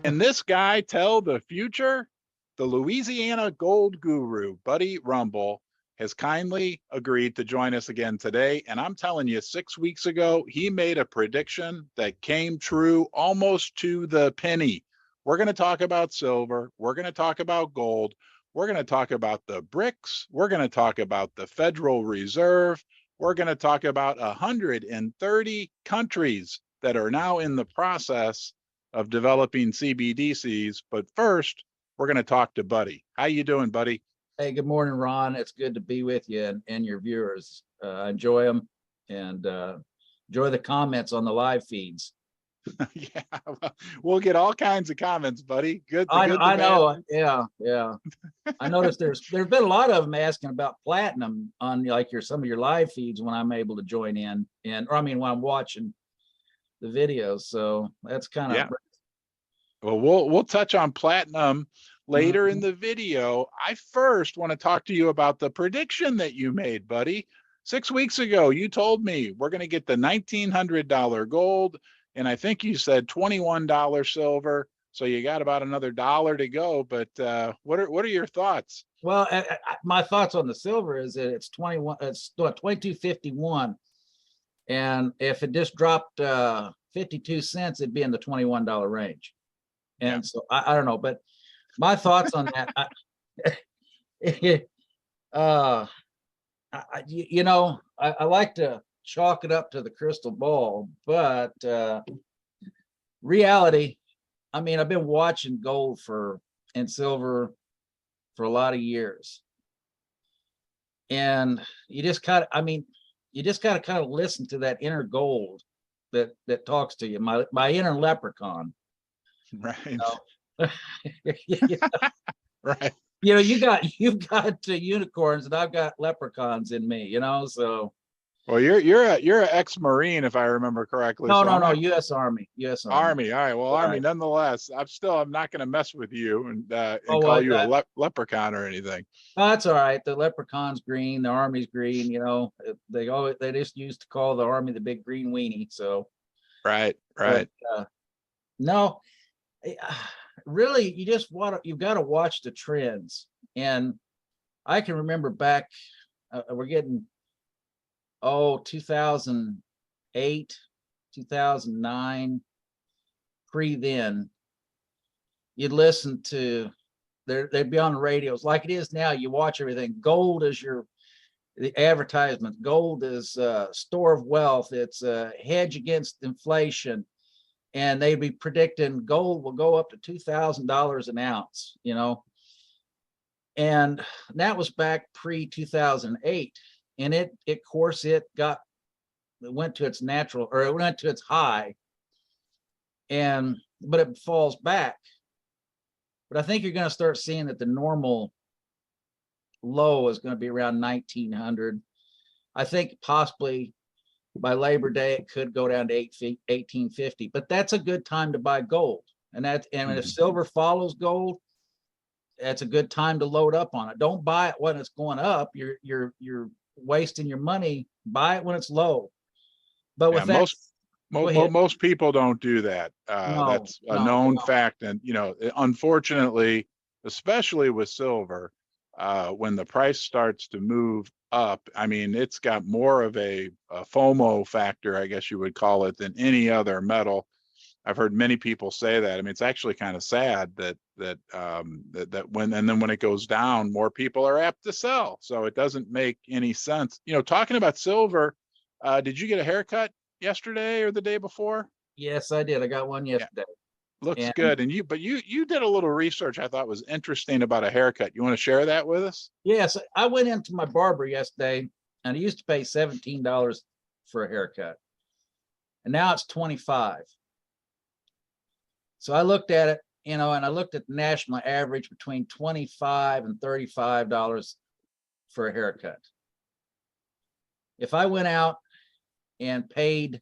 Can this guy tell the future? The Louisiana Gold Guru, Buddy Rumble, has kindly agreed to join us again today. And I'm telling you, 6 weeks ago, he made a prediction that came true almost to the penny. We're going to talk about silver. We're going to talk about gold. We're going to talk about the BRICS. We're going to talk about the Federal Reserve. We're going to talk about 130 countries that are now in the process of developing CBDCs. But first, we're going to talk to Buddy. How you doing, Buddy? Hey, good morning, Ron. It's good to be with you and your viewers. I enjoy them and enjoy the comments on the live feeds. Yeah, well, we'll get all kinds of comments, Buddy. Good. I know. Yeah. I noticed there's been a lot of them asking about platinum on like some of your live feeds when I'm able to join in, when I'm watching the videos. So that's kind of yeah. Well, we'll touch on platinum later in the video. I first want to talk to you about the prediction that you made, Buddy. 6 weeks ago, you told me we're going to get the $1,900 gold, and I think you said $21 silver. So you got about another $1 to go. But what are your thoughts? Well, my thoughts on the silver is that it's 22.51, and if it just dropped 52 cents, it'd be in the $21 range. And so I don't know, but my thoughts on that, I like to chalk it up to the crystal ball, but reality, I mean, I've been watching gold and silver for a lot of years. And you just got to kind of listen to that inner gold that talks to you, my inner leprechaun. Right. Right. You've got unicorns and I've got leprechauns in me, so. Well, you're an ex-Marine, if I remember correctly. No, U.S. Army. Army. All right. Well, right. Army, nonetheless, I'm not going to mess with you and call you a leprechaun or anything. Oh, that's all right. The leprechaun's green, the Army's green. They just used to call the Army the big green weenie. So. Right. But, no. Really, you've got to watch the trends. And I can remember back, we're getting 2008, 2009, then you'd listen to they'd be on the radios like it is now. You watch everything. Gold is the advertisement. Gold is a store of wealth. It's a hedge against inflation. And they'd be predicting gold will go up to $2,000 an ounce, and that was back pre-2008. And it went to its it went to its high, but it falls back. But I think you're going to start seeing that the normal low is going to be around 1900. I think possibly by Labor Day, it could go down to 1850, but that's a good time to buy gold. And if silver follows gold, that's a good time to load up on it. Don't buy it when it's going up. You're wasting your money. Buy it when it's low. But with most people don't do that. That's a known fact. And unfortunately, especially with silver, when the price starts to move up, I mean, it's got more of a FOMO factor, I guess you would call it, than any other metal. I've heard many people say that. I mean, it's actually kind of sad that when it goes down, more people are apt to sell. So it doesn't make any sense. Talking about silver, did you get a haircut yesterday or the day before? Yes, I did. I got one yesterday. Looks good. And you did a little research I thought was interesting about a haircut. You want to share that with us? Yes, I went into my barber yesterday, and I used to pay $17 for a haircut, and now it's $25. So I looked at it, and I looked at the national average between $25 and $35 for a haircut. If I went out and paid,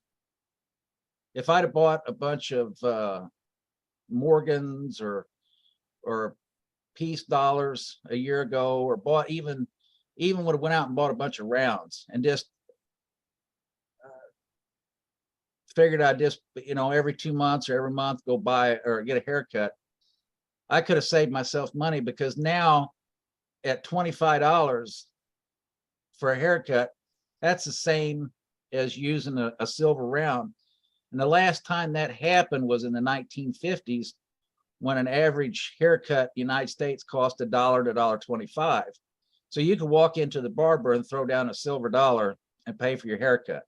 if I'd have bought a bunch of Morgans or Peace dollars a year ago, or bought even would have went out and bought a bunch of rounds and just figured I'd just, every 2 months or every month go buy or get a haircut, I could have saved myself money, because now at $25 for a haircut, that's the same as using a silver round. And the last time that happened was in the 1950s, when an average haircut in the United States cost $1 to $1.25. So you could walk into the barber and throw down a silver dollar and pay for your haircut.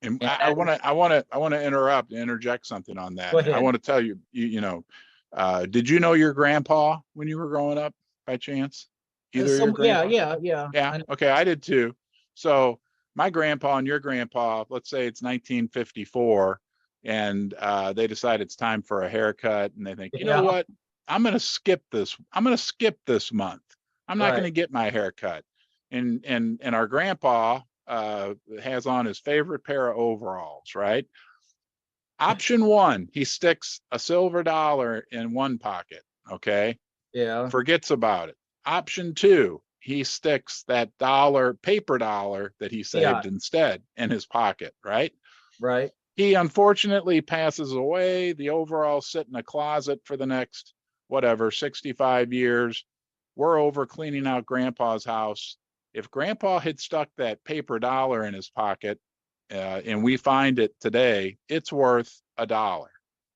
And And I want to interject something on that. Go ahead. I want to tell you, did you know your grandpa when you were growing up by chance? Either your grandpa? Yeah. Okay, I did too. So my grandpa and your grandpa, let's say it's 1954, and they decide it's time for a haircut, and they think, you know what? I'm going to skip this. I'm going to skip this month. I'm not going to get my haircut. And our grandpa has on his favorite pair of overalls, right? Option one, he sticks a silver dollar in one pocket, okay? Yeah. Forgets about it. Option two, he sticks that paper dollar that he saved instead in his pocket, right? Right. He unfortunately passes away. The overalls sit in a closet for the next, 65 years. We're over cleaning out grandpa's house. If grandpa had stuck that paper dollar in his pocket, and we find it today, it's worth $1,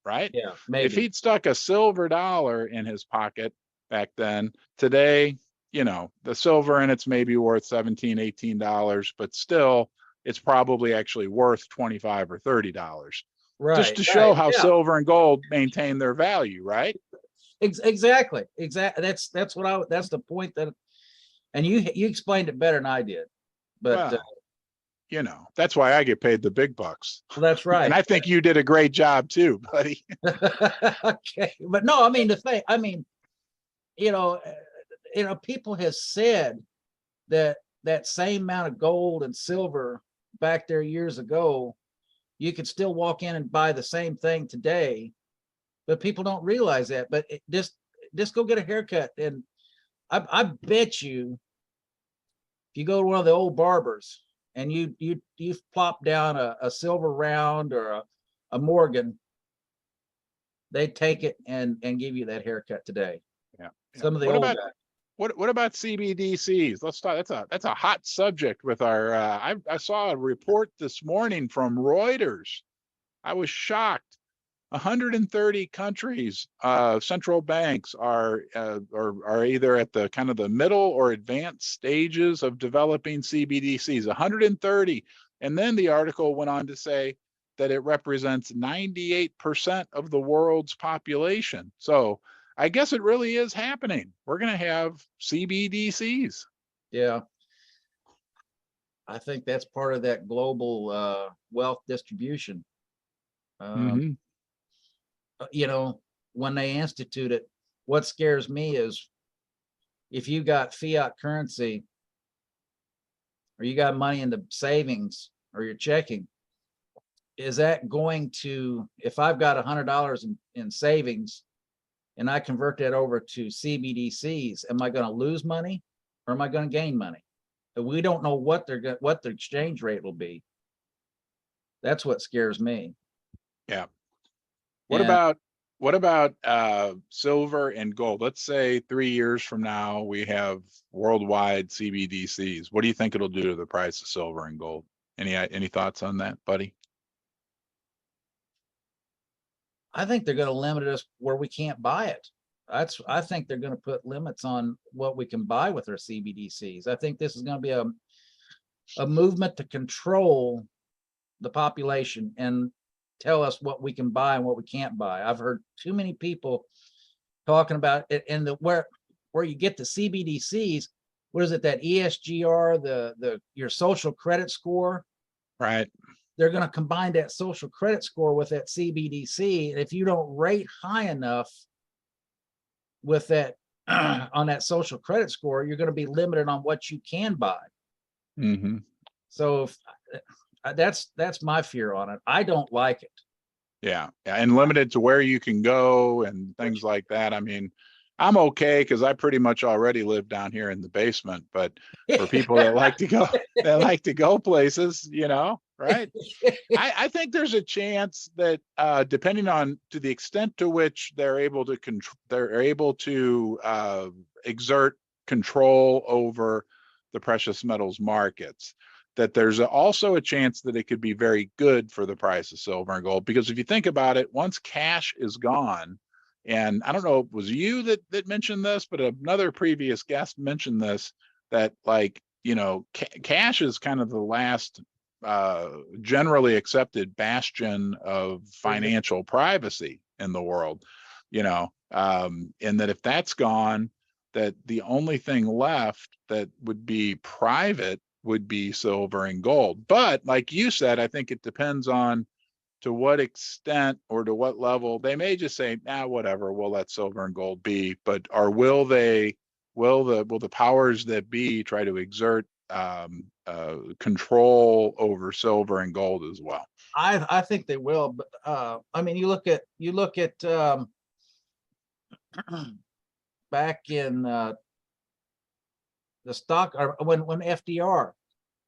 right? Yeah, maybe. If he'd stuck a silver dollar in his pocket back then, today, the silver in it's maybe worth $17, $18, but still, it's probably actually worth $25 or $30. Right. Just to show how silver and gold maintain their value, right? Exactly. That's the point that, and you explained it better than I did, but that's why I get paid the big bucks. That's right. And I think you did a great job too, buddy. Okay, but no, I mean, people have said that same amount of gold and silver back there years ago, you could still walk in and buy the same thing today, but people don't realize that. But just go get a haircut, and I bet you, if you go to one of the old barbers and you plop down a silver round or a Morgan, they take it and give you that haircut today. Yeah. Some of the old guys. What about CBDCs? Let's talk. That's a hot subject with our. I saw a report this morning from Reuters. I was shocked. 130 countries, central banks are either at the kind of the middle or advanced stages of developing CBDCs. 130, and then the article went on to say that it represents 98% of the world's population. So I guess it really is happening. We're going to have CBDCs. Yeah. I think that's part of that global wealth distribution. When they institute it, what scares me is if you got fiat currency or you got money in the savings or your checking, is that going to, if I've got $100 in savings and I convert that over to CBDCs, am I going to lose money or am I going to gain money? We don't know what the exchange rate will be. That's what scares me. Yeah. What about silver and gold? Let's say 3 years from now we have worldwide CBDCs. What do you think it'll do to the price of silver and gold? Any thoughts on that, buddy? I think they're going to limit us where we can't buy it. I think they're going to put limits on what we can buy with our CBDCs. I think this is going to be a movement to control the population and tell us what we can buy and what we can't buy. I've heard too many people talking about it, and where you get the CBDCs. What is it? That ESGR, your social credit score, right? They're going to combine that social credit score with that CBDC, and if you don't rate high enough with that on that social credit score, you're going to be limited on what you can buy. Mm-hmm. So that's my fear on it. I don't like it. Yeah, and limited to where you can go and things like that. I mean, I'm okay because I pretty much already live down here in the basement. But for people that like to go, that like to go places, right? I think there's a chance that depending on to the extent to which they're able to exert control over the precious metals markets, that there's also a chance that it could be very good for the price of silver and gold. Because if you think about it, once cash is gone, and I don't know if it was you that mentioned this, but another previous guest mentioned this, that cash is kind of the last generally accepted bastion of financial privacy in the world, and that if that's gone, that the only thing left that would be private would be silver and gold. But like you said, I think it depends on to what extent or to what level. They may just say, whatever, we'll let silver and gold be, but will the powers that be try to exert control over silver and gold as well? I think they will, but I mean, you look at back in the stock, or when FDR,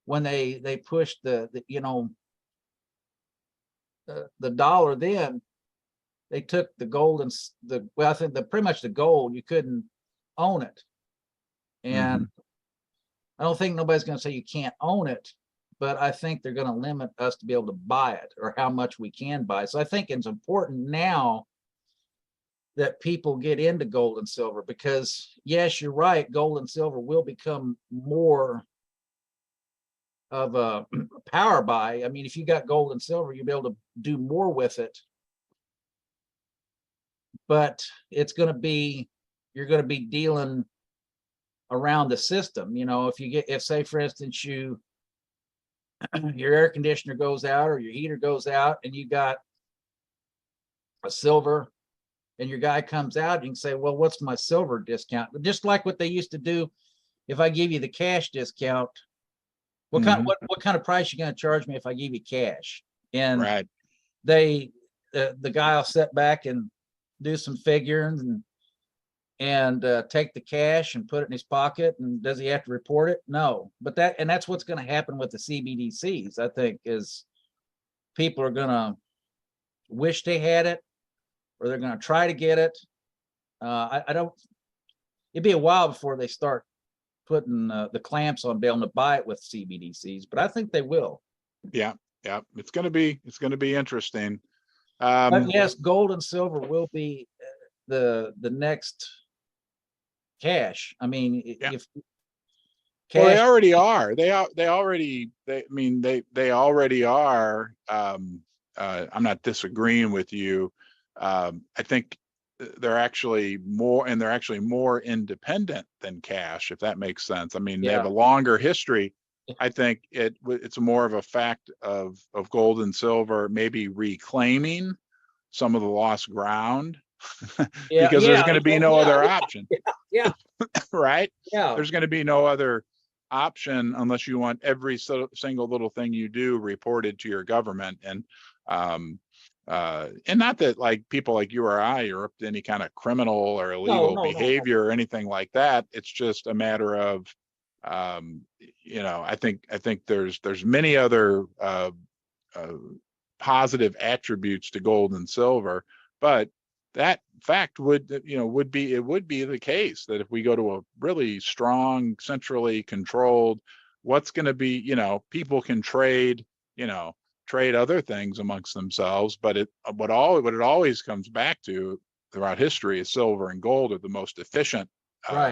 when they pushed the dollar, then they took the gold and I think pretty much the gold, you couldn't own it. And I don't think nobody's going to say you can't own it, but I think they're going to limit us to be able to buy it, or how much we can buy. So I think it's important now that people get into gold and silver, because yes, you're right, gold and silver will become more of a power buy. I mean, if you got gold and silver, you'll be able to do more with it. But it's going to be, you're going to be dealing around the system. If say for instance, your air conditioner goes out or your heater goes out, and you got a silver, and your guy comes out, you can say, well, what's my silver discount? Just like what they used to do. If I give you the cash discount, what kind of price you going to charge me if I give you cash? And right. The guy will sit back and do some figuring and take the cash and put it in his pocket. And does he have to report it? No. But that's what's going to happen with the CBDCs, I think, is people are going to wish they had it, or they're going to try to get it. It'd be a while before they start putting the clamps on being able to buy it with CBDCs, but I think they will. Yeah. It's going to be interesting. But yes, gold and silver will be the next cash. I mean, if cash, well, they already are. They already are. I'm not disagreeing with you. I think they're actually more independent than cash, if that makes sense. I mean, they have a longer history. I think it's more of a fact of gold and silver maybe reclaiming some of the lost ground because there's going to be no other option. Yeah. Right? Yeah. There's going to be no other option unless you want every single little thing you do reported to your government. And not that like people like you or I are up to any kind of criminal or illegal behavior or anything like that. It's just a matter of, I think there's many other positive attributes to gold and silver, but that fact would be the case that if we go to a really strong, centrally controlled, what's going to be, people can trade other things amongst themselves, but what it always comes back to throughout history is silver and gold are the most efficient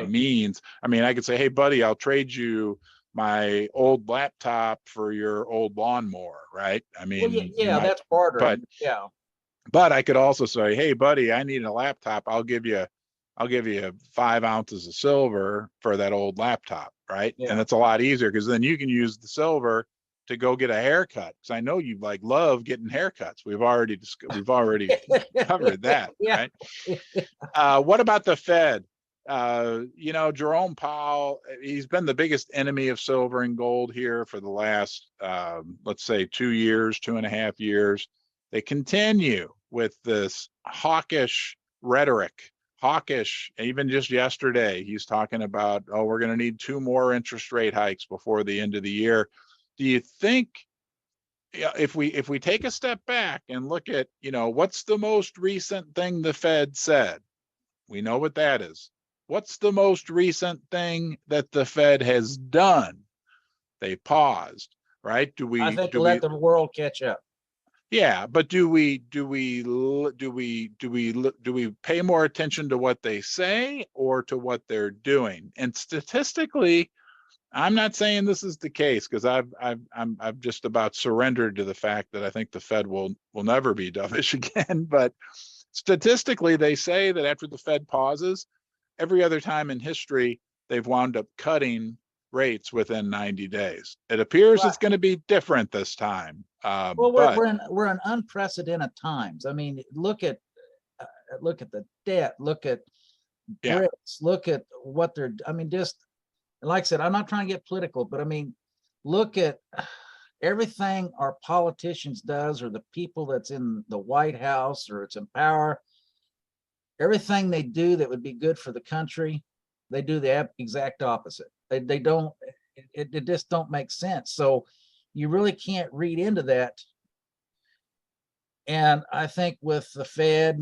means. I mean, I could say, hey buddy, I'll trade you my old laptop for your old lawnmower, right? I mean, that's bartering. But I could also say, hey buddy, I need a laptop. I'll give you 5 ounces of silver for that old laptop, right? Yeah. And it's a lot easier because then you can use the silver to go get a haircut. Because I know you love getting haircuts. We've already covered that, right? What about the Fed? Jerome Powell, he's been the biggest enemy of silver and gold here for the last, let's say 2.5 years. They continue with this hawkish rhetoric hawkish. Even just yesterday, he's talking about, oh, we're going to need 2 more interest rate hikes before the end of the year. Do you think, if we take a step back and look at, what's the most recent thing the Fed said? We know what that is. What's the most recent thing that the Fed has done? They paused, right? I think let the world catch up. Yeah, but do we pay more attention to what they say or to what they're doing? And statistically, I'm not saying this is the case, because I've just about surrendered to the fact that I think the Fed will never be dovish again. But statistically, they say that after the Fed pauses, every other time in history, they've wound up cutting rates within 90 days. It appears Right. it's going to be different this time. Well, But we're in unprecedented times. I mean, look at the debt, look at yeah, BRICS, look at what they're. I mean, just like I said, I'm not trying to get political, but I mean, look at everything our politicians does, or the people that's in the White House or it's in power. Everything they do that would be good for the country, they do the exact opposite. They don't. It just don't make sense. So you really can't read into that. And I think with the Fed,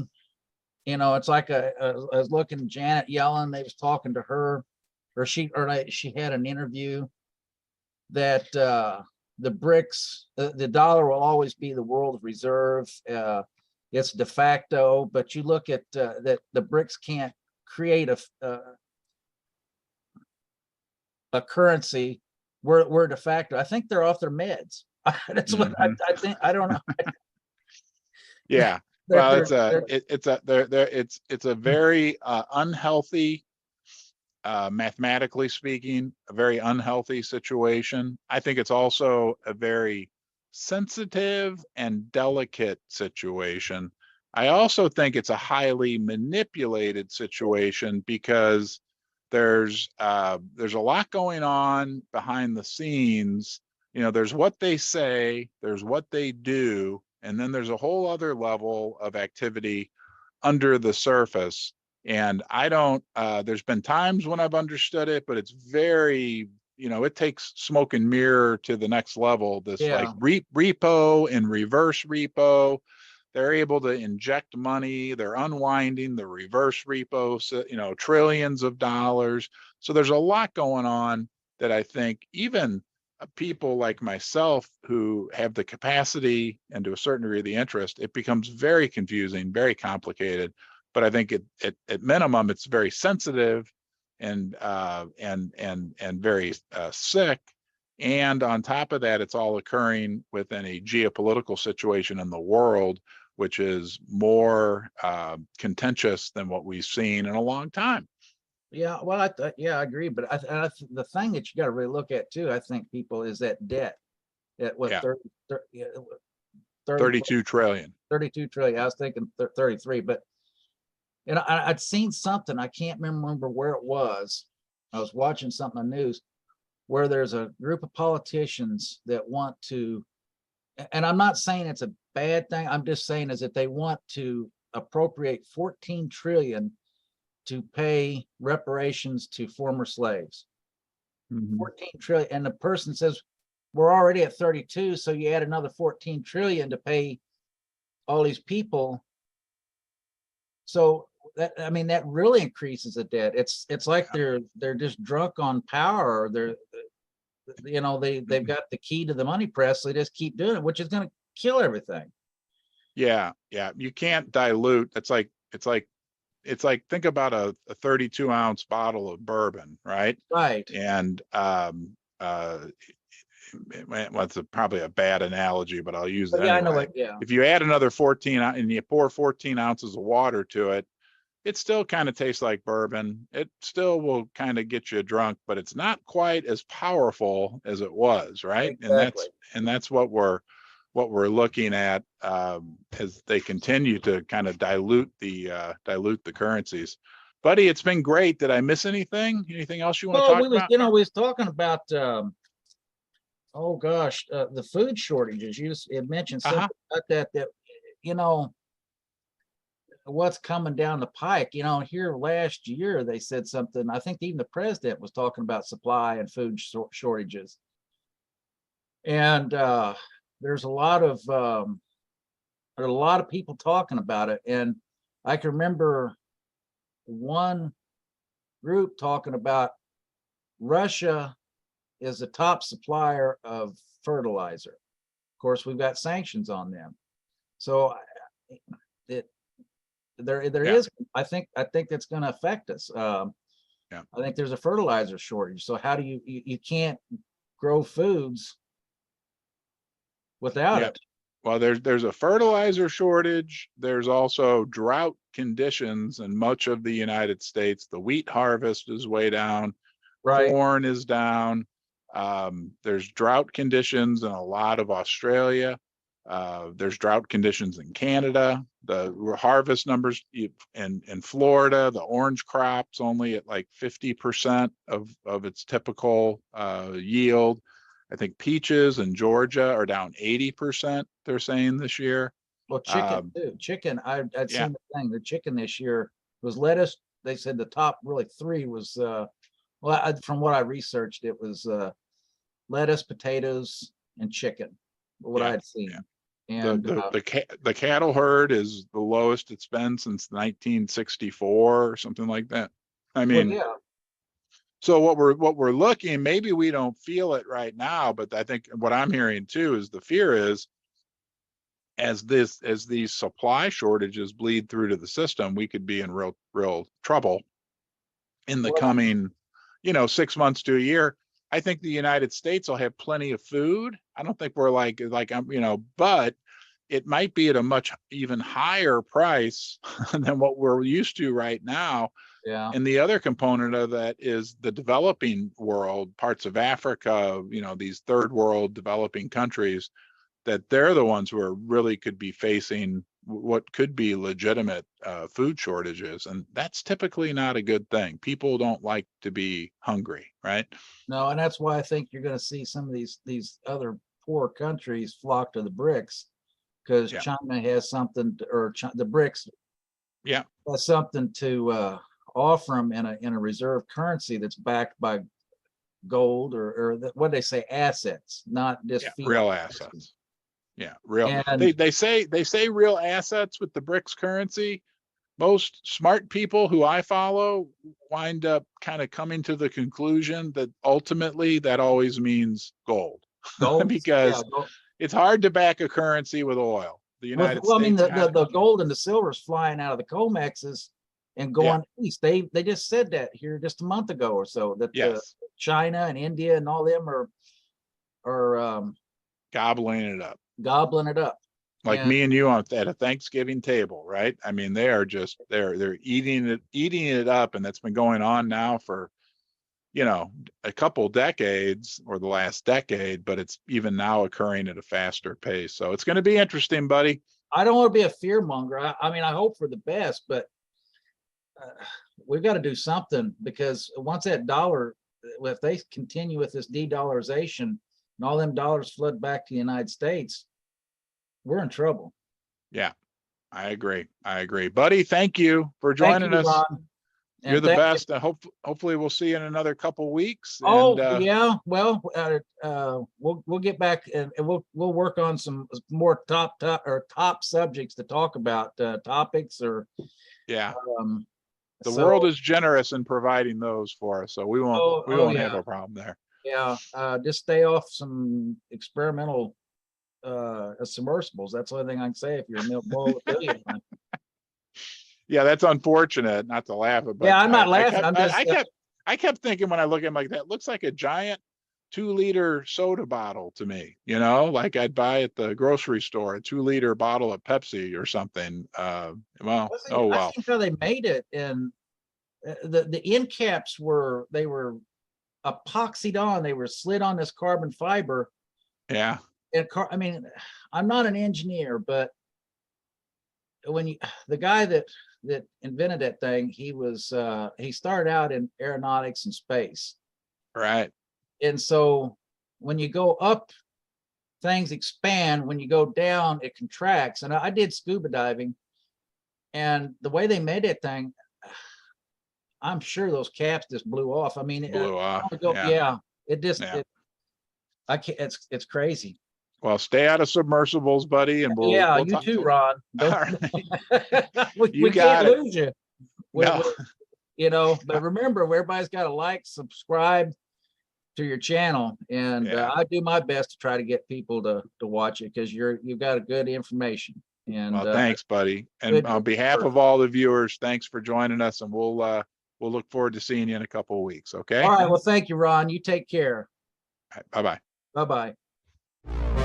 it's like I was looking at Janet Yellen. They was talking to her, or she had an interview that the BRICS, the dollar will always be the world reserve. It's de facto, but you look at that the BRICS can't create a currency. We're de facto. I think they're off their meds. That's what I think. I don't know. yeah. Well, it's a very unhealthy, mathematically speaking, a very unhealthy situation. I think it's also a very sensitive and delicate situation. I also think it's a highly manipulated situation, because there's a lot going on behind the scenes. There's what they say, there's what they do, and then there's a whole other level of activity under the surface. And I don't, there's been times when I've understood it, but it's very, it takes smoke and mirror to the next level. This like repo and reverse repo. They're able to inject money. They're unwinding the reverse repo, trillions of dollars. So there's a lot going on that I think even people like myself who have the capacity and to a certain degree the interest, it becomes very confusing, very complicated. But I think at minimum, it's very sensitive and very sick. And on top of that, it's all occurring within a geopolitical situation in the world, which is more contentious than what we've seen in a long time. Yeah, well, I agree. But the thing that you got to really look at too, I think, people, is that debt at what, 32 trillion. 32 trillion. I was thinking 33, but I'd seen something. I can't remember where it was. I was watching something on news where there's a group of politicians that want to, and I'm not saying it's a bad thing. I'm just saying is that they want to appropriate 14 trillion to pay reparations to former slaves. 14 trillion. And the person says, we're already at 32. So you add another 14 trillion to pay all these people. So that, I mean, that really increases the debt. It's like they're just drunk on power. They've got the key to the money press. So they just keep doing it, which is going to kill everything. Yeah. You can't dilute. It's like think about a 32-ounce bottle of bourbon, right? Right. And it's probably a bad analogy, but I'll use it anyway. Yeah, I know it. Yeah. If you add another 14 and you pour 14 ounces of water to it, it still kind of tastes like bourbon. It still will kind of get you drunk, but it's not quite as powerful as it was, right? Exactly. And that's what we're looking at as they continue to kind of dilute the currencies. Buddy, it's been great. Did I miss anything? Anything else you want to talk about? We was talking about the food shortages. You had mentioned something about that what's coming down the pike. You know, here last year they said something. I think even the president was talking about supply and food shortages. And there's a lot of people talking about it. And I can remember one group talking about Russia is the top supplier of fertilizer. Of course, we've got sanctions on them. So there is, I think that's going to affect us. I think there's a fertilizer shortage. So how do you can't grow foods without it? Well, there's a fertilizer shortage. There's also drought conditions in much of the United States. The wheat harvest is way down. Right. Corn is down. There's drought conditions in a lot of Australia. There's drought conditions in Canada. The harvest numbers in Florida, the orange crop's only at like 50% of its typical yield. I think peaches in Georgia are down 80%, they're saying this year. Well, chicken too. Chicken, I'd seen the thing. The chicken this year was lettuce. They said the top really three was, from what I researched, it was lettuce, potatoes, and chicken. What I had seen. And the cattle herd is the lowest it's been since 1964 or something like that. I mean, so what we're looking, maybe we don't feel it right now, but I think what I'm hearing too is the fear is as these supply shortages bleed through to the system, we could be in real trouble in the coming, 6 months to a year. I think the United States will have plenty of food. I don't think we're like but it might be at a much even higher price than what we're used to right now. Yeah. And the other component of that is the developing world, parts of Africa, these third world developing countries, that they're the ones who are really could be facing what could be legitimate food shortages. And that's typically not a good thing. People don't like to be hungry, right? No, and that's why I think you're going to see some of these other poor countries flock to the BRICS, because China has something, the BRICS has something to offer them in a reserve currency that's backed by gold or what they say, assets, not just real assets. Yeah, real. And they say real assets with the BRICS currency. Most smart people who I follow wind up kind of coming to the conclusion that ultimately that always means gold. Because it's hard to back a currency with oil. The United States. I mean, the gold and the silver is flying out of the COMEXs and going east. They just said that here just a month ago or so, that China and India and all them are gobbling it up. Like me and you at a Thanksgiving table, right? I mean, they are just they're eating it up, and that's been going on now for a couple decades or the last decade, but it's even now occurring at a faster pace. So it's going to be interesting, buddy. I don't want to be a fear monger. I mean, I hope for the best, but we've got to do something, because once that dollar, if they continue with this de-dollarization and all them dollars flood back to the United States, we're in trouble. Yeah, I agree. Buddy, thank you for joining us. Ron. You're the best. I hopefully we'll see you in another couple weeks. Well, we'll get back and we'll work on some more top subjects to talk about, topics or. Yeah. The world is generous in providing those for us, so we won't have a problem there. Yeah, just stay off some experimental submersibles. That's the only thing I can say if you're a bowl of billion. Yeah, that's unfortunate. Not to laugh about. Yeah, I'm not laughing. I kept thinking when I look at him like that, looks like a giant 2-liter soda bottle to me. Like I'd buy at the grocery store a 2-liter bottle of Pepsi or something. I think how they made it, and the end caps were epoxied on. They were slid on this carbon fiber. Yeah. And I mean, I'm not an engineer, but the guy that invented that thing, he started out in aeronautics and space. Right. And so when you go up, things expand. When you go down, it contracts. And I did scuba diving, And the way they made that thing, I'm sure those caps just blew off. I mean, Blew off. Yeah. yeah, it just, Yeah. I can't, it's crazy. Well, stay out of submersibles, buddy, and Yeah, we'll you talk too, to you. Ron. All Don't, right. we You can't got it. lose you. No. You know, but remember, everybody's got to like, subscribe to your channel, and Yeah. I do my best to try to get people to watch it, because you've got a good information. And Well, thanks, buddy. And good on behalf work. of all the viewers, thanks for joining us, and we'll look forward to seeing you in a couple of weeks. Okay. All right. Well, thank you, Ron. You take care. Bye bye. Bye bye.